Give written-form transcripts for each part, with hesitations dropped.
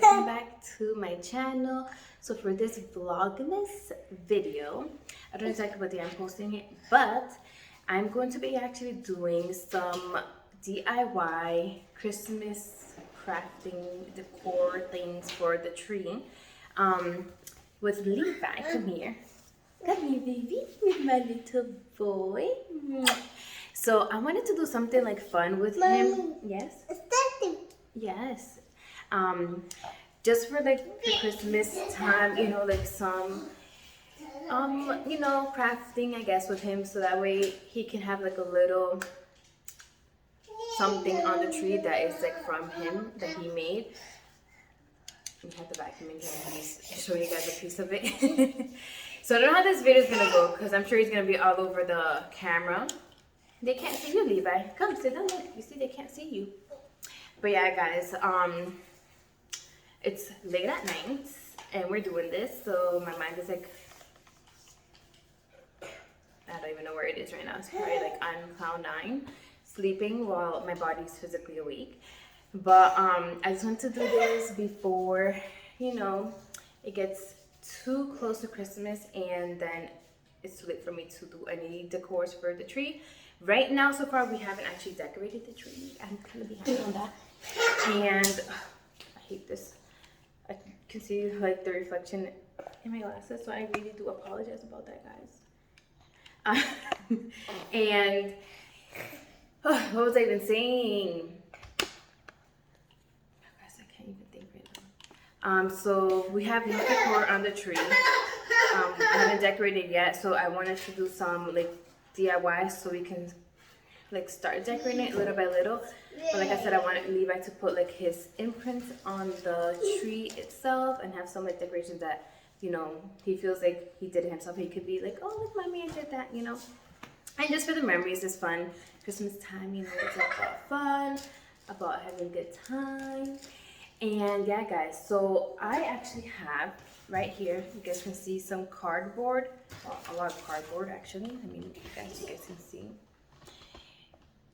welcome back to my channel. So for this Vlogmas video, I don't know exactly what day I'm posting it, but I'm going to be actually doing some DIY Christmas crafting decor things for the tree with Levi. Come here, baby, with my little boy. So I wanted to do something like fun with him. Yes. Yes. Just for like the Christmas time, you know, like some you know, crafting I guess with him, so that way he can have like a little something on the tree that is like from him that he made. We had the vacuum in here and he's showing you guys a piece of it. So I don't know how this video is gonna go because I'm sure he's gonna be all over the camera. They can't see you, Levi. Come sit down. Look, you see they can't see you. But yeah, guys, it's late at night and we're doing this, so my mind is like, I don't even know where it is right now. It's probably like on cloud 9, sleeping while my body's physically awake. But I just want to do this before, you know, it gets too close to Christmas and then it's too late for me to do any decors for the tree. Right now, so far, we haven't actually decorated the tree. I'm kind of behind on that. And I hate this. I can see like the reflection in my glasses, so I really do apologize about that, guys. And what was I even saying? Guys, I can't even think right now. So we have no decor on the tree. I haven't decorated yet, so I wanted to do some like DIY so we can like start decorating it little by little. But like I said, I wanted Levi to put like his imprint on the tree itself and have some like decorations that, you know, he feels like he did it himself. He could be like, oh look, mommy, I did that, you know. And just for the memories, it's fun. Christmas time, you know, it's like about fun, about having a good time. And yeah, guys, so I actually have right here, you guys can see some cardboard, well, a lot of cardboard actually. I mean, you guys can see.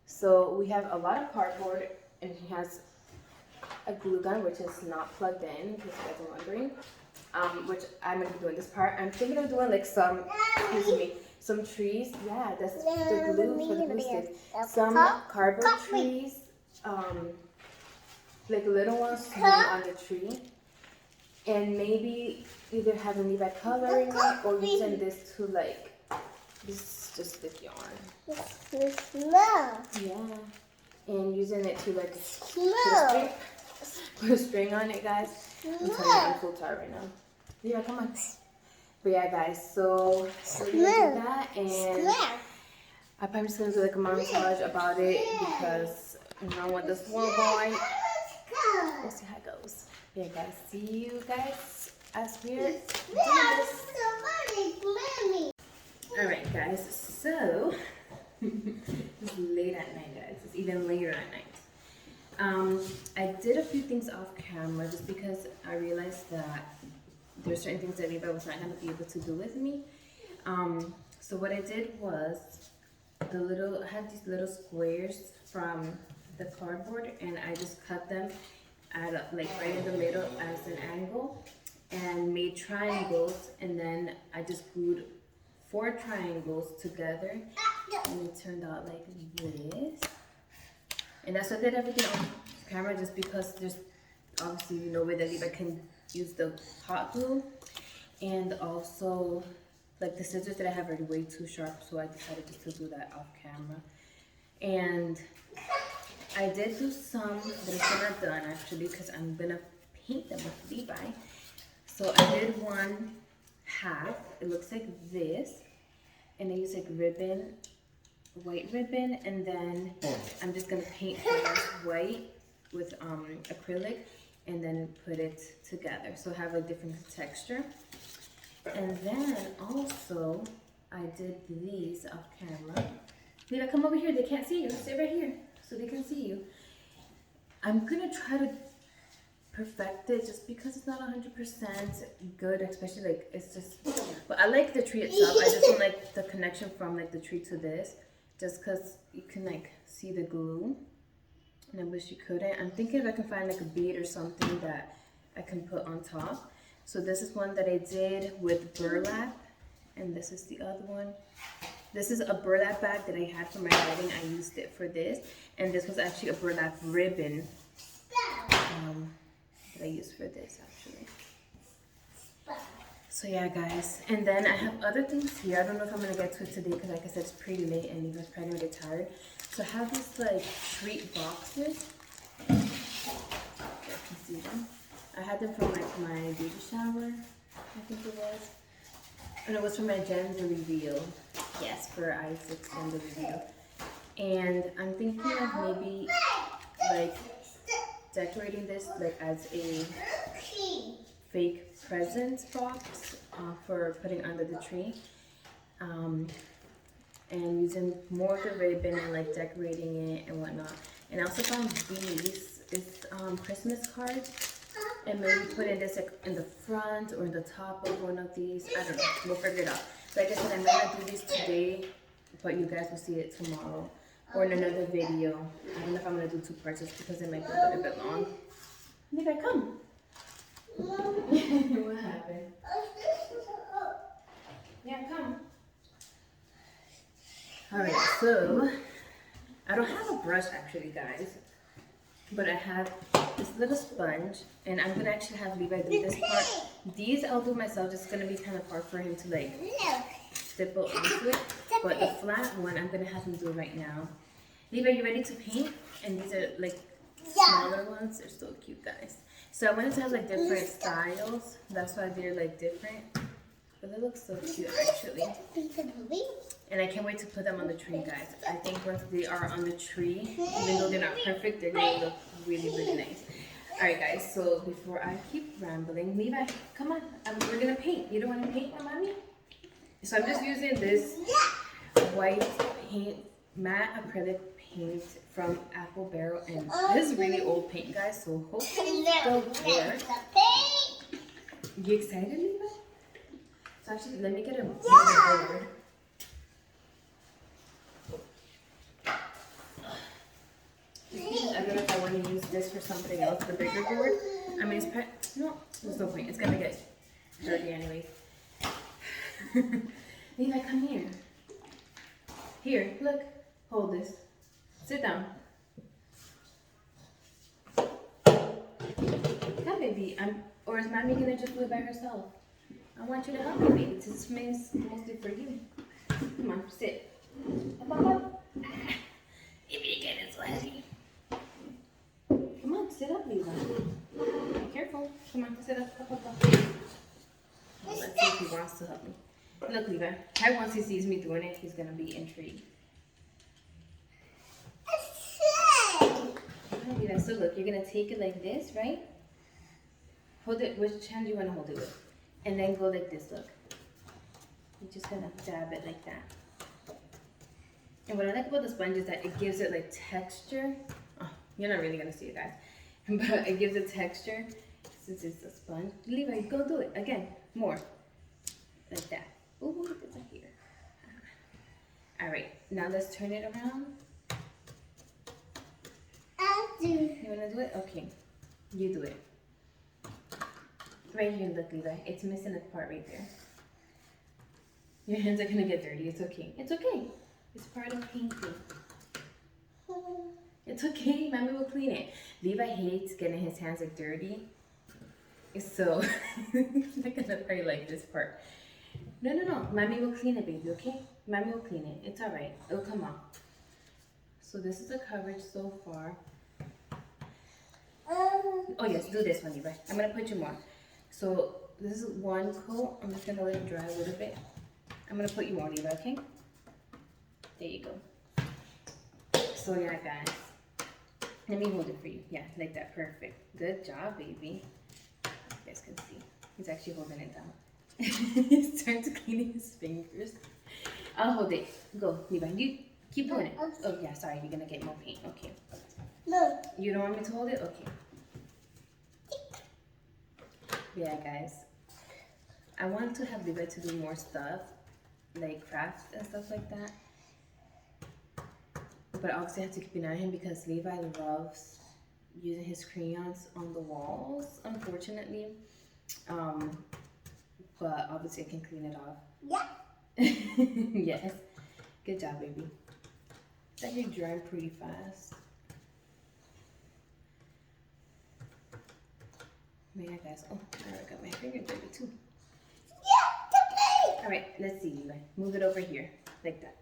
So we have a lot of cardboard, and he has a glue gun, which is not plugged in, in case you guys are wondering. Which I'm gonna be doing this part. I'm thinking of doing like some, excuse me, some trees. Yeah, that's the glue for the glue stick. Some cardboard trees, like little ones on the tree. And maybe either having Levi coloring it or using this to like, this is just this yarn. The smell. Yeah. And using it to like put a string on it, guys. I'm telling you, I'm so tired right now. Yeah, come on. But yeah, guys, so we're gonna do that, and I'm probably just gonna do like a montage about it because you know what this little boy. We'll see how it goes. Yeah, guys, see you guys as we're doing this. Alright, guys, so it's late at night, guys. It's even later at night. I did a few things off camera just because I realized that there's certain things that Levi was not going to be able to do with me. So what I did was I had these little squares from the cardboard, and I just cut them at like right in the middle as an angle and made triangles, and then I just glued 4 triangles together, and it turned out like this. And that's what I did everything on camera, just because there's obviously no way that Levi can use the hot glue, and also like the scissors that I have are way too sharp, so I decided just to do that off camera. And I did do some that are still not done actually, because I'm gonna paint them with Levi. So I did one half. It looks like this, and I use like ribbon, white ribbon, and then I'm just gonna paint this white with acrylic, and then put it together so have a different texture. And then also I did these off camera. Levi, come over here. They can't see you. Stay right here so they can see you. I'm gonna try to perfect it just because it's not 100% good, especially like it's just, but I like the tree itself. I just don't like the connection from like the tree to this, just because you can like see the glue, and I wish you couldn't. I'm thinking if I can find like a bead or something that I can put on top. So this is one that I did with burlap, and this is the other one. This is a burlap bag that I had for my wedding. I used it for this, and this was actually a burlap ribbon that I used for this actually. So yeah, guys, and then I have other things here. I don't know if I'm gonna get to it today because, like I said, it's pretty late and you guys probably gonna get tired. So I have these like treat boxes. You can see them. I had them from like my baby shower, I think it was. And it was for my gender reveal. Yes, for Isaac's gender reveal. And I'm thinking of maybe like decorating this like as a fake presents box for putting under the tree. And using more of the ribbon and like decorating it and whatnot. And I also found these. It's Christmas cards. And maybe putting this like in the front or in the top of one of these. I don't know. We'll figure it out. Like I said, I'm not gonna do these today, but you guys will see it tomorrow or in another video. I don't know if I'm gonna do 2 parts just because it might be a little bit long. Did I come? What happened? Yeah, come. Alright, so I don't have a brush actually, guys. But I have this little sponge, and I'm gonna actually have Levi do this part. These I'll do myself, just gonna be kind of hard for him to like stipple onto it. But the flat one, I'm gonna have him do right now. Levi, you ready to paint? And these are like smaller ones. They're so cute, guys. So I wanted to have like different styles. That's why they're like different. But they look so cute actually. And I can't wait to put them on the tree, guys. I think once they are on the tree, even though they're not perfect, they're gonna look really, really nice. Alright guys, so before I keep rambling, Levi, come on, we're gonna paint. You don't wanna paint, my mommy? So I'm just using this white paint, matte acrylic paint from Apple Barrel. And this is really old paint, guys, so hopefully it'll work. You excited, Levi? So actually, let me get a board. I don't know if I want to use this for something else, the bigger board. I mean, it's no, there's no point. It's gonna get dirty anyways. Levi, come here. Here, look. Hold this. Sit down. Come, baby. Or is Mommy gonna just do it by herself? I want you to help me, baby. This is mostly for you. Come on, sit. Up, up, up. If you get it sweaty. Come on, sit up, Levi. Be careful. Come on, sit up, up, up, up. Let's see if he wants to help me. Look, Levi. Probably once he sees me doing it, he's gonna be intrigued. Levi, so look, you're gonna take it like this, right? Hold it. Which hand do you want to hold it with? And then go like this. Look. You're just gonna dab it like that. And what I like about the sponge is that it gives it like texture. Oh, you're not really gonna see it, guys, but it gives it texture since it's a sponge. Levi, go do it again. More. Like that. Ooh, it's up here. All right. Now let's turn it around. You wanna do it? Okay. You do it. Right here, look, Levi. It's missing a part right there. Your hands are gonna get dirty. It's okay. It's okay. It's part of painting. It's okay. Mommy will clean it. Levi hates getting his hands like dirty. So he's not gonna probably like this part. No, no, no. Mommy will clean it, baby. Okay? Mommy will clean it. It's alright. It'll come off. So this is the coverage so far. Oh yes, do this one, Levi. I'm gonna put you more. So this is one coat. I'm just gonna let it dry a little bit. I'm gonna put you more, Levi, okay? There you go. So yeah, guys. Let me hold it for you. Yeah, like that. Perfect. Good job, baby. You guys can see. He's actually holding it down. He's starting to clean his fingers. I'll hold it. Go, Levi. You keep doing it. Oh yeah, sorry. You're gonna get more paint. Okay. No. You don't want me to hold it? Okay. Yeah, guys. I want to have Levi to do more stuff, like crafts and stuff like that. But obviously I have to keep an eye on him because Levi loves using his crayons on the walls, unfortunately. But obviously I can clean it off. Yeah. Yes. Good job, baby. It's actually drying pretty fast. Yeah, guys. Oh, I got my finger dirty too. Yeah, All right, let's see, Levi. Move it over here, like that.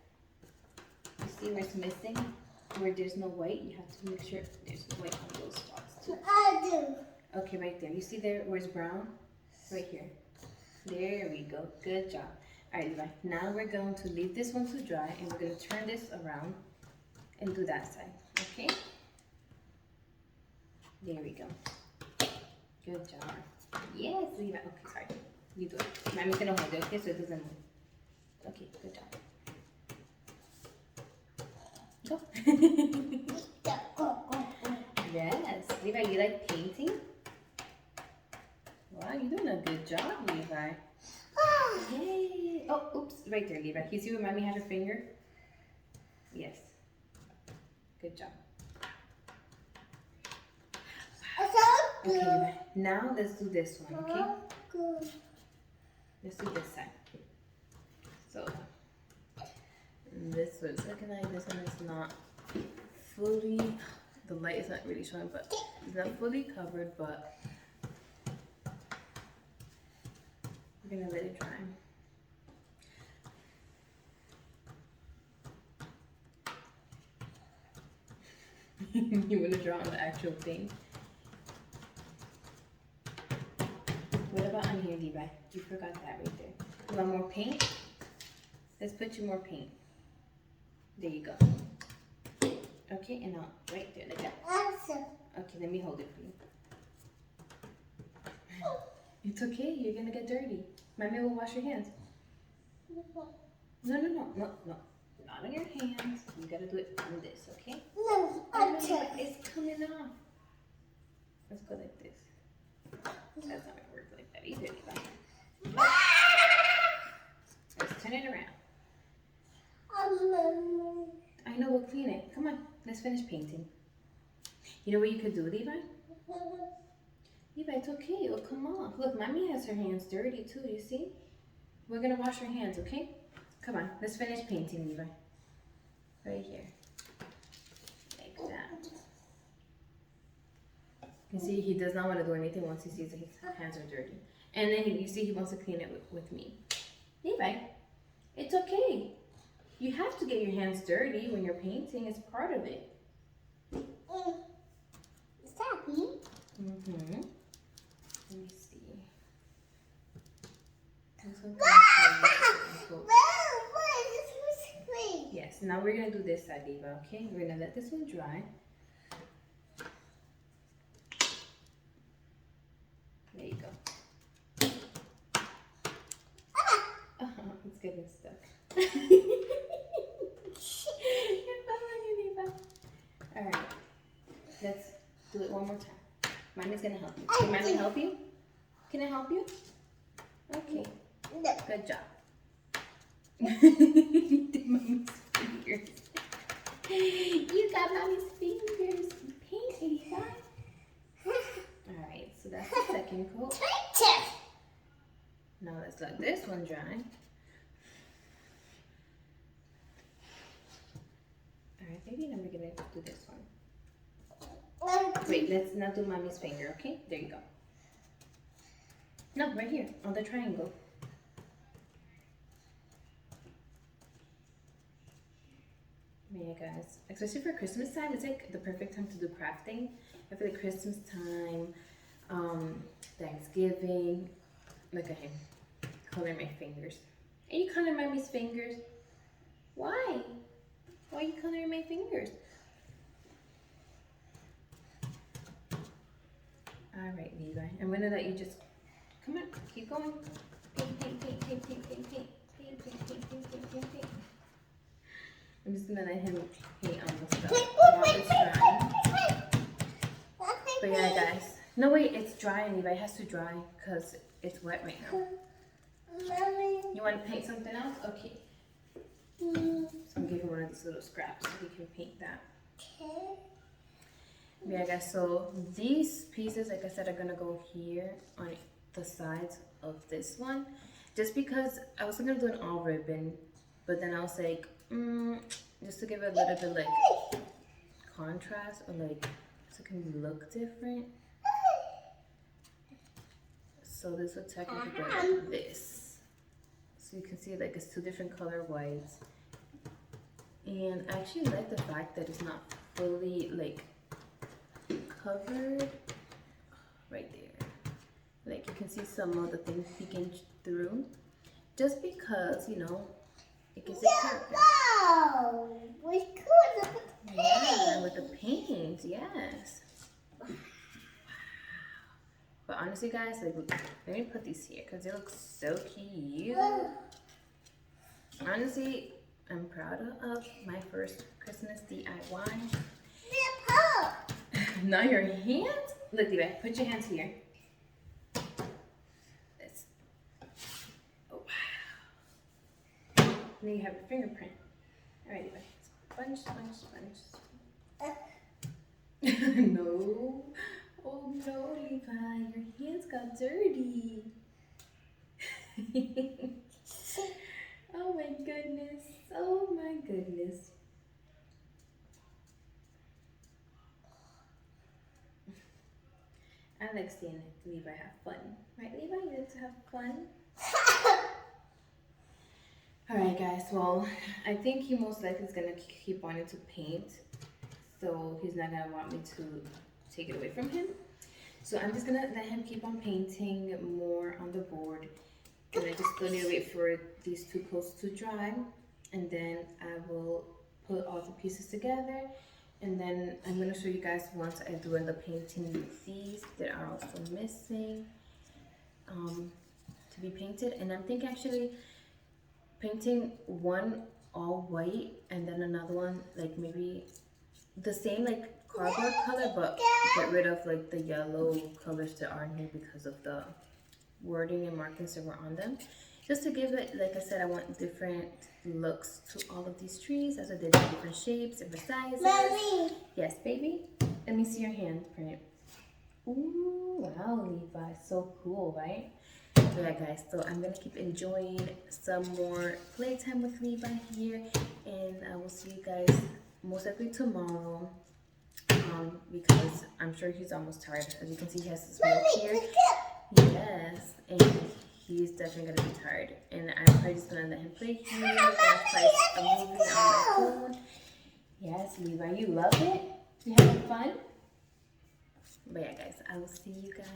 You see where it's missing? Where there's no white, you have to make sure there's white on those spots too. I do. Okay, right there. You see there where it's brown? Right here. There we go. Good job. All right, Levi. Now we're going to leave this one to dry, and we're going to turn this around and do that side. Okay? There we go. Good job. Yes, Levi. Okay, sorry. You do it. Mommy's going to hold it, okay, so it doesn't move. Okay, good job. Go. Yes. Levi, you like painting? Wow, you're doing a good job, Levi. Yay! Oh, oops, right there, Levi. You see where Mommy had her finger? Yes. Good job. Okay, Levi. Now let's do this one, okay? Let's do this side. So, this one's looking like this one is not fully, the light is not really showing, but it's not fully covered, but we're gonna let it dry. You wanna draw on the actual thing? What about on here, Levi? You forgot that right there. You want more paint? Let's put you more paint. There you go. Okay, and now right there, like that. Awesome. Okay, let me hold it for you. It's okay, you're gonna get dirty. Mommy will wash your hands. No, not on your hands. You gotta do it on this, okay? No, Oh, no, it's coming off. Let's go like this. That's not gonna work like that either, Levi. Let's turn it around. I know, we'll clean it. Come on, let's finish painting. You know what you could do, Levi? Levi, it's okay, it'll come off. Look, Mommy has her hands dirty too, you see? We're gonna wash our hands, okay? Come on, let's finish painting, Levi. Right here. Like that. You see, he does not want to do anything once he sees that his hands are dirty. And then you see he wants to clean it with me. Levi, it's okay. You have to get your hands dirty when you're painting. It's part of it. Is that me? Mm-hmm. Let me see. This one yes, now we're going to do this side, Eva, okay? We're going to let this one dry. There you go. It's getting stuck. You're following Eva. All right, let's do it one more time. Mommy's going to help you. Can Mommy help you? Can I help you? Okay. Good job. Mommy's fingers. You got Mommy's fingers. Paint, Eva. Alright, so that's the second coat. Now let's let this one dry. Alright, baby, now we're gonna do this one. Wait, let's not do Mommy's finger, okay? There you go. No, right here, on the triangle. Yeah, guys, especially for Christmas time, it's like the perfect time to do crafting. I feel like Christmas time, Thanksgiving. Look at him, color my fingers. And you color Mommy's fingers. Why? Why are you coloring my fingers? All right, Levi. I'm gonna let you just come on, keep going. Paint, paint, paint, paint, paint, paint, paint, paint, paint, paint, paint, paint, paint, paint. I'm just gonna let him paint on the stuff while it's drying. But yeah, guys. No, wait, it's drying, Levi. It has to dry because it's wet right now. You want to paint something else? Okay. So I'm giving one of these little scraps so he can paint that. Yeah, guys, so these pieces, like I said, are gonna go here on the sides of this one. Just because I was gonna do an all ribbon, but then I was like, just to give it a little bit like contrast or like so it can look different. So this would technically go like this. So you can see like it's two different color whites. And I actually like the fact that it's not fully like covered right there. Like you can see some of the things peeking through. Just because, you know, it gives it character. Wow! We could have the Yeah, with the paint, yes. But honestly, guys, like, let me put these here because they look so cute. Honestly, I'm proud of my first Christmas DIY. Now your hands? Look, Levi, put your hands here. This. Oh, wow. And then you have your fingerprint. All right, Levi. Sponge, sponge, sponge. No. Oh no, Levi, your hands got dirty. Oh my goodness. Oh my goodness. I like seeing Levi have fun. Right, Levi? You like to have fun? Alright guys, well, I think he most likely is gonna keep wanting to paint. So he's not gonna want me to take it away from him. So I'm just gonna let him keep on painting more on the board. And I just still need to wait for these two coats to dry. And then I will put all the pieces together. And then I'm gonna show you guys once I do end up painting these that are also missing to be painted. And I'm thinking actually painting one all white and then another one like maybe the same like cardboard color, but get rid of like the yellow colors that are in here because of the wording and markings that were on them. Just to give it, like I said, I want different looks to all of these trees as I did different shapes, different sizes. Mommy. Yes, baby? Let me see your hand print. Ooh, wow, Levi. So cool, right? So yeah, guys, so I'm going to keep enjoying some more playtime with Levi here. And I will see you guys most likely tomorrow. Because I'm sure he's almost tired. As you can see, he has his milk here. Yes, and he's definitely gonna be tired. And I'm probably just gonna let him play here, watch a movie on my phone. Yes, Levi, you love it? You having fun? But yeah, guys, I will see you guys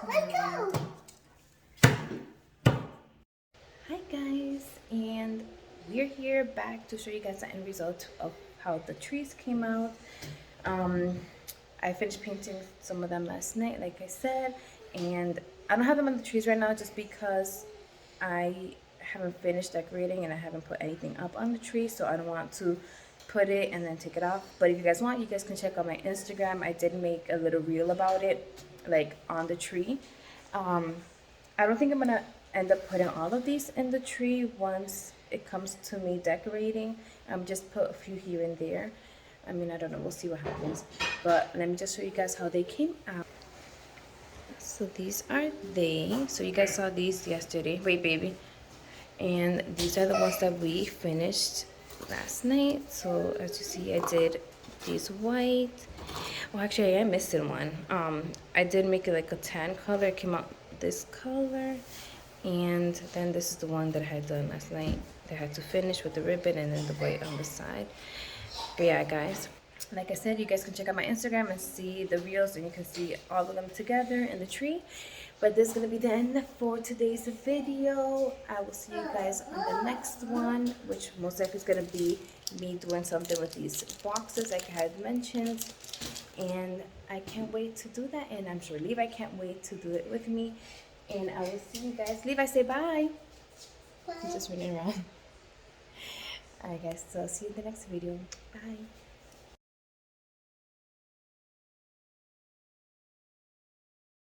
tomorrow. Hi guys, and we're here back to show you guys the end result of how the trees came out. I finished painting some of them last night, like I said, and I don't have them on the trees right now just because I haven't finished decorating and I haven't put anything up on the tree, so I don't want to put it and then take it off. But if you guys want, you guys can check out my Instagram. I did make a little reel about it, like on the tree. I don't think I'm gonna end up putting all of these in the tree once it comes to me decorating. Just put a few here and there. I mean, I don't know, we'll see what happens. But let me just show you guys how they came out. So these are they. So you guys saw these yesterday. Wait, baby. And these are the ones that we finished last night. So as you see, I did these white. Well, actually, I am missing one. I did make it like a tan color. It came out this color. And then this is the one that I had done last night. That I had to finish with the ribbon and then the white on the side. But yeah, guys, like I said, you guys can check out my Instagram and see the reels, and you can see all of them together in the tree. But this is going to be the end for today's video. I will see you guys on the next one, which most likely is going to be me doing something with these boxes like I had mentioned. And I can't wait to do that, and I'm sure Levi can't wait to do it with me. And I will see you guys. Levi, say bye. He's just running around. Alright guys, so I'll see you in the next video. Bye.